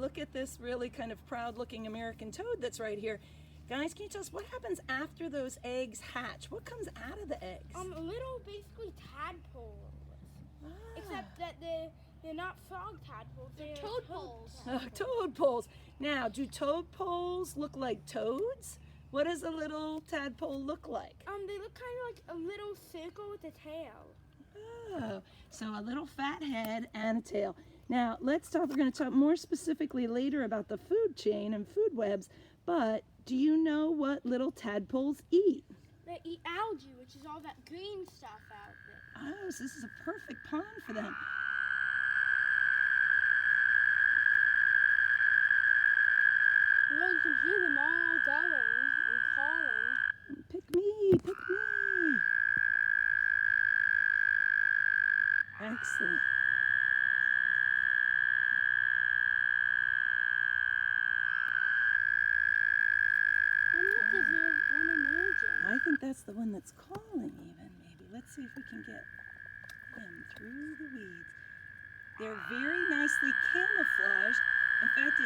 look at this really kind of proud looking American toad that's right here. Guys, can you tell us what happens after those eggs hatch? What comes out of the eggs? Little basically tadpoles. Ah. Except that they're not frog tadpoles, they're toadpoles. Toadpoles. Now, do toadpoles look like toads? What does a little tadpole look like? They look kind of like a little circle with a tail. Oh, so a little fat head and a tail. Now, we're going to talk more specifically later about the food chain and food webs, but do you know what little tadpoles eat? They eat algae, which is all that green stuff out there. Oh, so this is a perfect pond for them. You know, you can hear them all going and calling. Pick me, pick me. Excellent. I think that's the one that's calling even, maybe. Let's see if we can get them through the weeds. They're very nicely camouflaged. In fact,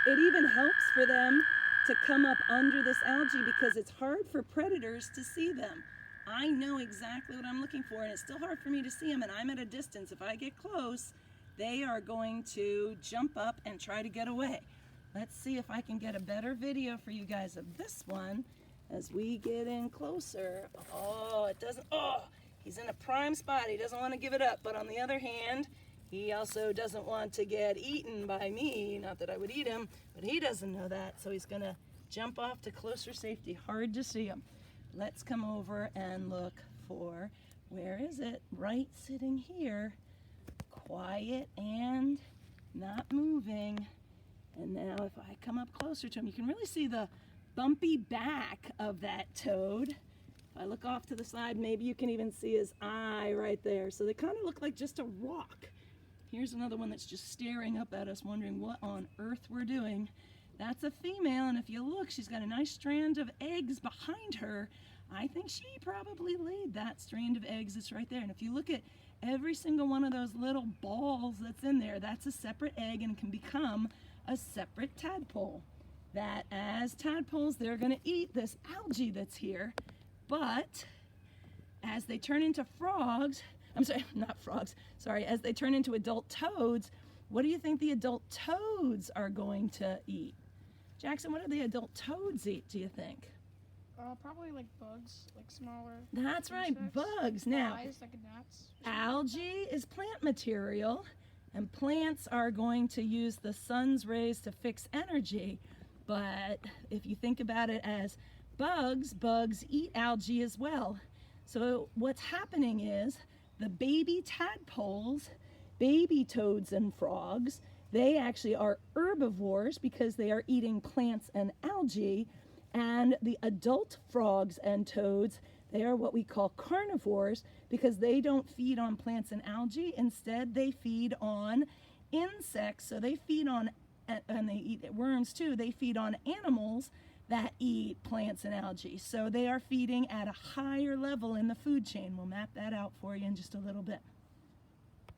it even helps for them to come up under this algae because it's hard for predators to see them. I know exactly what I'm looking for, and it's still hard for me to see them, and I'm at a distance. If I get close, they are going to jump up and try to get away. Let's see if I can get a better video for you guys of this one as we get in closer. Oh, it doesn't, oh, he's in a prime spot. He doesn't want to give it up, but on the other hand, he also doesn't want to get eaten by me. Not that I would eat him, but he doesn't know that, so he's gonna jump off to closer safety. Hard to see him. Let's come over and look for, where is it? Right sitting here, quiet and not moving. And now if I come up closer to him, you can really see the bumpy back of that toad. If I look off to the side, maybe you can even see his eye right there. So they kind of look like just a rock. Here's another one that's just staring up at us, wondering what on earth we're doing. That's a female, and if you look, she's got a nice strand of eggs behind her. I think she probably laid that strand of eggs that's right there. And if you look at every single one of those little balls that's in there, that's a separate egg and can become a separate tadpole. That as tadpoles, they're going to eat this algae that's here, but as they turn into frogs, I'm sorry, not frogs, sorry, as they turn into adult toads, what do you think the adult toads are going to eat? Jackson, what do the adult toads eat, do you think? Probably like bugs, like smaller. That's right, insects. bugs. Now, Flies, like gnats. algae is plant material, and plants are going to use the sun's rays to fix energy. But if you think about it as bugs eat algae as well. So what's happening is the baby tadpoles, baby toads and frogs, they actually are herbivores because they are eating plants and algae. And the adult frogs and toads, they are what we call carnivores because they don't feed on plants and algae. Instead, they feed on insects. So they feed on, and they eat worms too, they feed on animals that eat plants and algae. So they are feeding at a higher level in the food chain. We'll map that out for you in just a little bit.